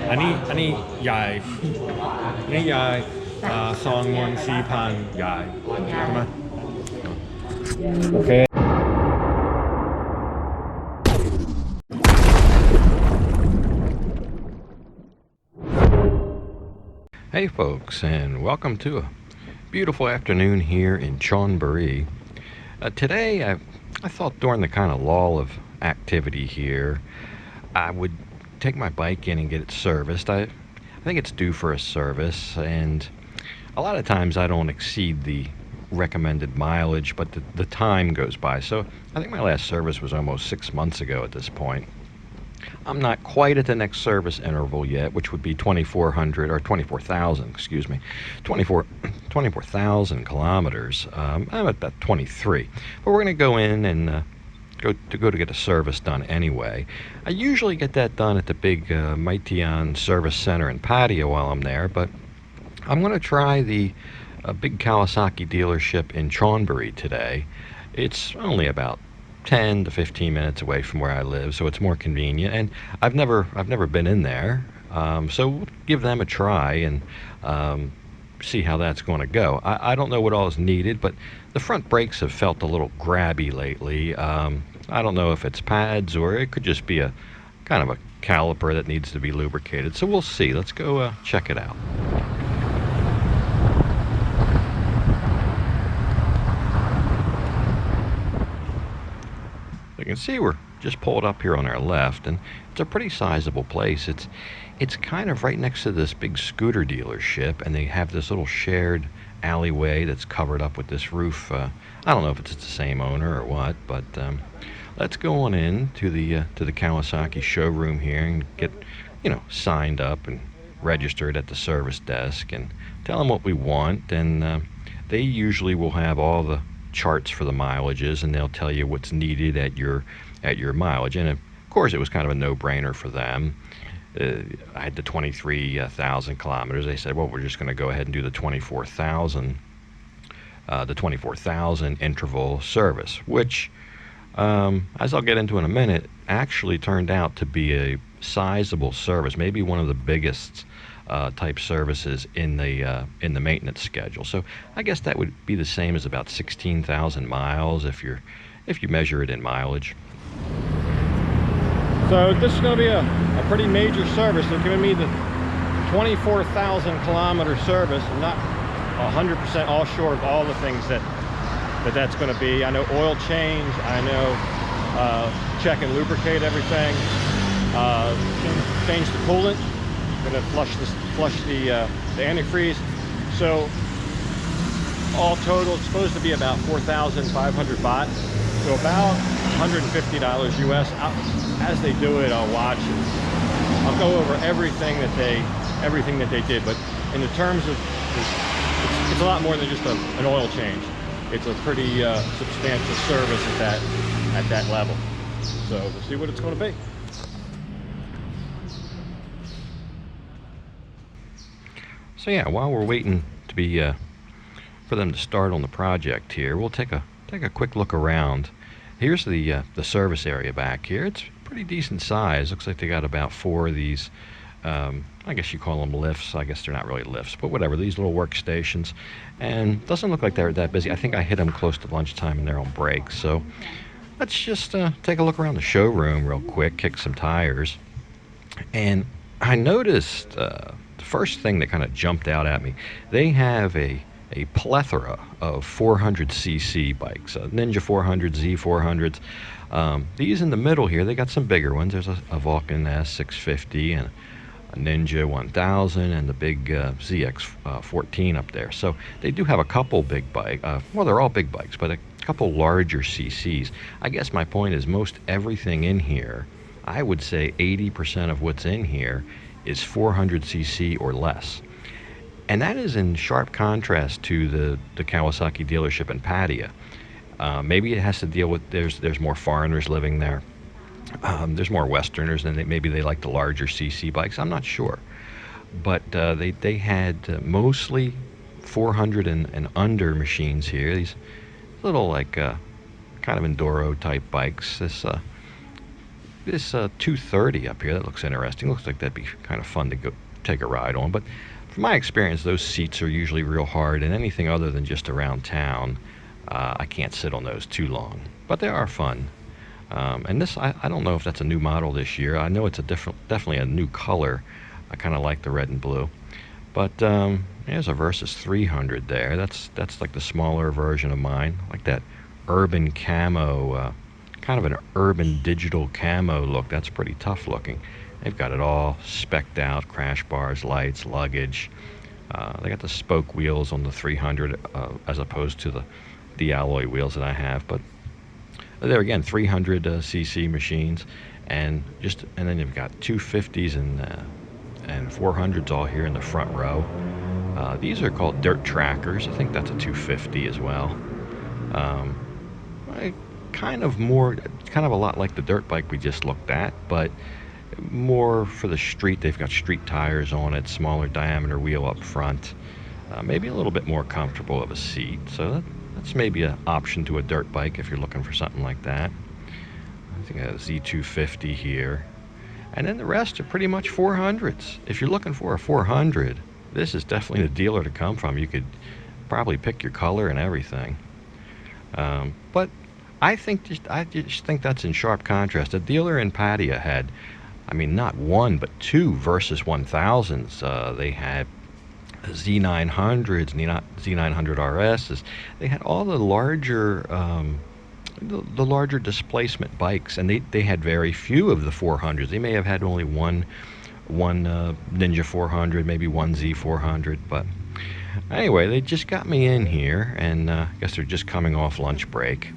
อันนี้ใหญ่นี่ใหญ่24,000ใหญ่ใช่ไหมโอเค Hey folks, and welcome to a beautiful afternoon here in Chonburi. Today, I thought during the kind of lull of activity here, I would take my bike in and get it serviced. I think it's due for a service, and a lot of times I don't exceed the recommended mileage, but the time goes by. So I think my last service was almost 6 months ago at this point. I'm not quite at the next service interval yet, which would be 2,400 or 24,000, excuse me, 24,000 kilometers. I'm at about 23, but we're going to go in and go to get a service done anyway. I usually get that done at the big Maitian Service Center and patio while I'm there, but I'm going to try the big Kawasaki dealership in Chonburi today. It's only about 10 to 15 minutes away from where I live, so it's more convenient. And I've never been in there, so we'll give them a try and see how that's going to go. I don't know what all is needed, but the front brakes have felt a little grabby lately. I don't know if it's pads or it could just be a kind of a caliper that needs to be lubricated. So we'll see. Let's go check it out. You can see we're just pulled up here on our left, and it's a pretty sizable place. It's kind of right next to this big scooter dealership, and they have this little shared alleyway that's covered up with this roof. I don't know if it's the same owner or what, but let's go on in to the Kawasaki showroom here and get signed up and registered at the service desk and tell them what we want, and they usually will have all the charts for the mileages, and they'll tell you what's needed at your mileage. And of course it was kind of a no-brainer for them. I had the 23,000 kilometers. They said, well, we're just going to go ahead and do the 24,000 interval service, which as I'll get into in a minute, actually turned out to be a sizable service, maybe one of the biggest type services in the maintenance schedule. So I guess that would be the same as about 16,000 miles if you measure it in mileage. So this is going to be a pretty major service. They're giving me the 24,000 kilometer service. I'm not 100% all sure of all the things that's going to be. I know oil change. I know check and lubricate everything. Change the coolant. Going to flush the antifreeze. So all total, it's supposed to be about 4,500 baht. So about $150 US. As they do it, I'll watch and I'll go over everything that they did. But in the terms of, it's a lot more than just an oil change. It's a pretty substantial service at that level. So we'll see what it's going to be. So yeah, while we're waiting to be for them to start on the project here, we'll take a quick look around. Here's the service area back here. It's pretty decent size. Looks like they got about 4 of these. I guess you call them lifts. I guess they're not really lifts, but whatever. These little workstations, and doesn't look like they're that busy. I think I hit them close to lunchtime and they're on break. So let's just take a look around the showroom real quick, kick some tires, and I noticed. The first thing that kind of jumped out at me, they have a plethora of 400cc bikes, Ninja 400, Z400s. These in the middle here, they got some bigger ones. There's a Vulcan S650 and a Ninja 1000 and the big ZX14 up there. So they do have a couple big bike. Well, they're all big bikes, but a couple larger CCs. I guess my point is most everything in here, I would say 80% of what's in here is 400cc or less. And that is in sharp contrast to the Kawasaki dealership in Pattaya. Maybe it has to deal with there's more foreigners living there. There's more Westerners, and maybe they like the larger CC bikes. I'm not sure. But they had mostly 400 and under machines here. These little kind of enduro type bikes. This this 230 up here. That looks interesting. Looks like that'd be kind of fun to go take a ride on. But from my experience, those seats are usually real hard, and anything other than just around town, I can't sit on those too long. But they are fun. And this, I don't know if that's a new model this year. I know it's definitely a new color. I kind of like the red and blue. But there's a Versys 300 there. That's like the smaller version of mine. Like that urban camo, kind of an urban digital camo look. That's pretty tough looking. They've got it all specced out, crash bars, lights, luggage. They got the spoke wheels on the 300 as opposed to the alloy wheels that I have. But there again, 300 cc machines, and then you've got 250s and 400s all here in the front row. These are called dirt trackers. I think that's a 250 as well. Kind of a lot like the dirt bike we just looked at, but more for the street. They've got street tires on it, smaller diameter wheel up front, maybe a little bit more comfortable of a seat. So that's maybe an option to a dirt bike if you're looking for something like that. I think I have a Z250 here. And then the rest are pretty much 400s. If you're looking for a 400, this is definitely the dealer to come from. You could probably pick your color and everything. But I just think that's in sharp contrast. The dealer in Pattaya had, I mean, not one, but two Versys 1000s. They had Z900s, Z900 RSs. They had all the larger displacement bikes, and they had very few of the 400s. They may have had only one Ninja 400, maybe one Z400. But anyway, they just got me in here, and I guess they're just coming off lunch break.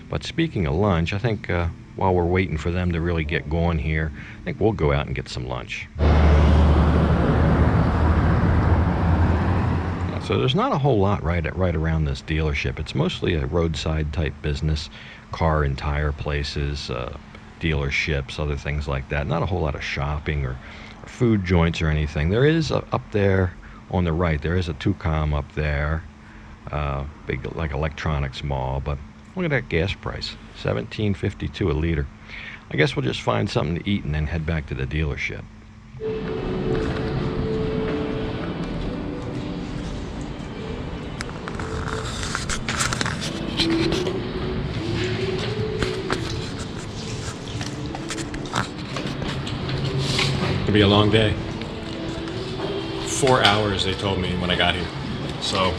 But speaking of lunch, I think while we're waiting for them to really get going here, I think we'll go out and get some lunch. So there's not a whole lot right around this dealership. It's mostly a roadside type business, car and tire places, dealerships, other things like that. Not a whole lot of shopping or food joints or anything. There is up there on the right, there is a Tucom up there, big like electronics mall. But look at that gas price, $17.52 a liter. I guess we'll just find something to eat and then head back to the dealership. It'll be a long day. 4 hours, they told me when I got here. So,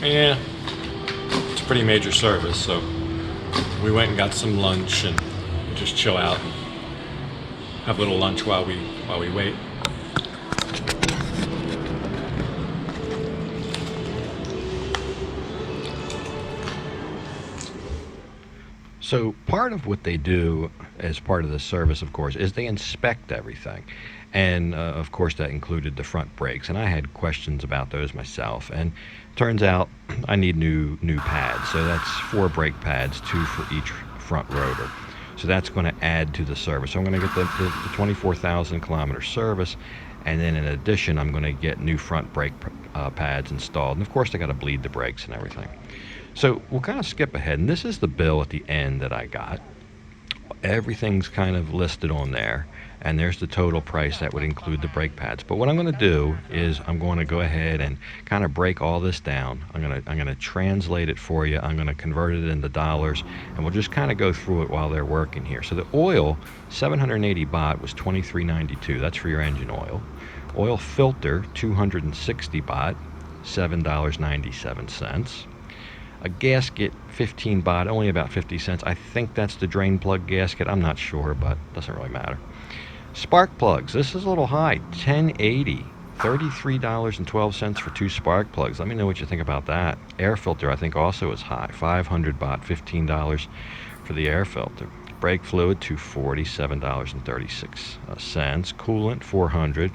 yeah, it's a pretty major service. So we went and got some lunch and just chill out and have a little lunch while we wait. So part of what they do as part of the service, of course, is they inspect everything. And of course that included the front brakes. And I had questions about those myself. And turns out I need new pads. So that's 4 brake pads, 2 for each front rotor. So that's going to add to the service. So I'm going to get the 24,000 kilometer service. And then in addition, I'm going to get new front brake pads installed. And of course, I got to bleed the brakes and everything. So we'll kind of skip ahead, and this is the bill at the end that I got. Everything's kind of listed on there, and there's the total price that would include the brake pads. But what I'm going to do is I'm going to go ahead and kind of break all this down. I'm going to translate it for you. I'm going to convert it into dollars, and we'll just kind of go through it while they're working here. So the oil, 780 baht, was 23.92. That's for your engine oil. Oil filter, 260 baht, $7.97. A gasket, 15 baht, only about 50 cents. I think that's the drain plug gasket. I'm not sure, but it doesn't really matter. Spark plugs. This is a little high, 1080. $33.12 for 2 spark plugs. Let me know what you think about that. Air filter, I think, also is high. 500 baht, $15 for the air filter. Brake fluid, $240, $7.36. Coolant, 400,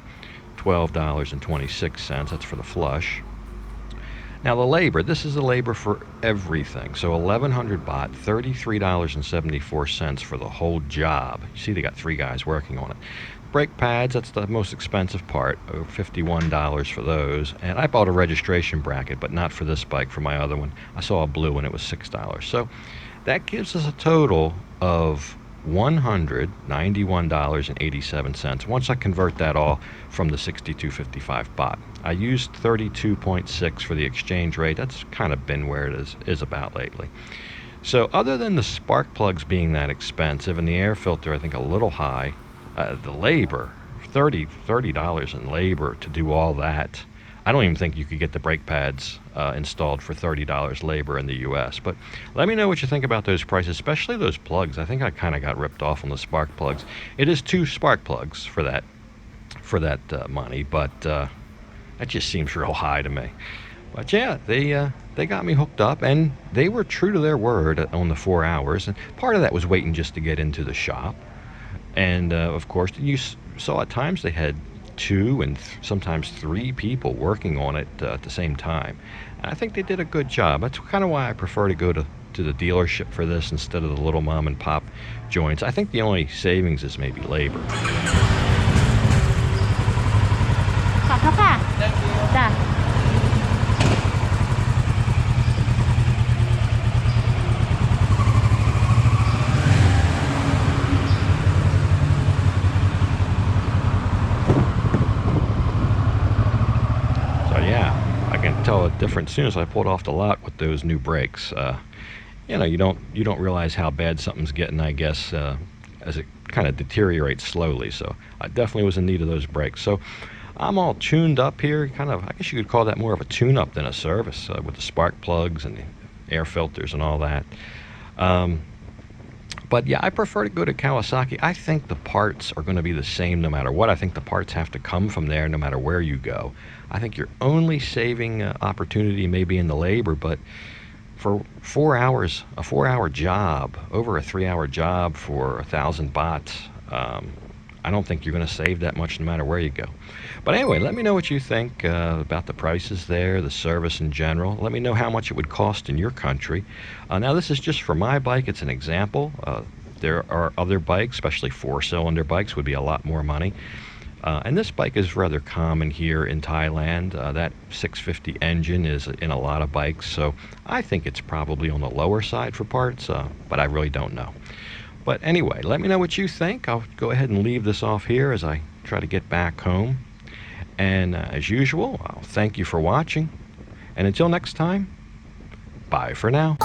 $12.26. That's for the flush. Now the labor, this is the labor for everything. So 1,100 baht, $33.74 for the whole job. You see they got 3 guys working on it. Brake pads, that's the most expensive part, over $51 for those. And I bought a registration bracket, but not for this bike, for my other one. I saw a blue one, it was $6. So that gives us a total of $191.87 once I convert that all from the 6255 baht. I used 32.6 for the exchange rate. That's kind of been where it is about lately. So other than the spark plugs being that expensive and the air filter I think a little high, the labor, $30 in labor to do all that. I don't even think you could get the brake pads installed for $30 labor in the U.S. But let me know what you think about those prices, especially those plugs. I think I kind of got ripped off on the spark plugs. It is 2 spark plugs for that money, but that just seems real high to me. But yeah, they got me hooked up, and they were true to their word on the 4 hours. And part of that was waiting just to get into the shop. And of course, you saw at times they had 2 and sometimes 3 people working on it at the same time. And I think they did a good job. That's kind of why I prefer to go to the dealership for this instead of the little mom and pop joints. I think the only savings is maybe labor. ขอบคุณค่ะจ้ะ Tell a difference as soon as I pulled off the lot with those new brakes. You don't realize how bad something's getting, I guess, as it kind of deteriorates slowly. So I definitely was in need of those brakes. So I'm all tuned up here, kind of. I guess you could call that more of a tune-up than a service with the spark plugs and the air filters and all that. But yeah, I prefer to go to Kawasaki. I think the parts are going to be the same no matter what. I think the parts have to come from there no matter where you go. I think your only saving opportunity may be in the labor, but for 4 hours, a 4-hour job, over a 3-hour job for 1,000 baht, I don't think you're going to save that much no matter where you go. But anyway, let me know what you think about the prices there, the service in general. Let me know how much it would cost in your country. Now, this is just for my bike. It's an example. There are other bikes, especially 4-cylinder bikes, would be a lot more money. And this bike is rather common here in Thailand. That 650 engine is in a lot of bikes, so I think it's probably on the lower side for parts, but I really don't know. But anyway, let me know what you think. I'll go ahead and leave this off here as I try to get back home. And as usual, I'll thank you for watching. And until next time, bye for now.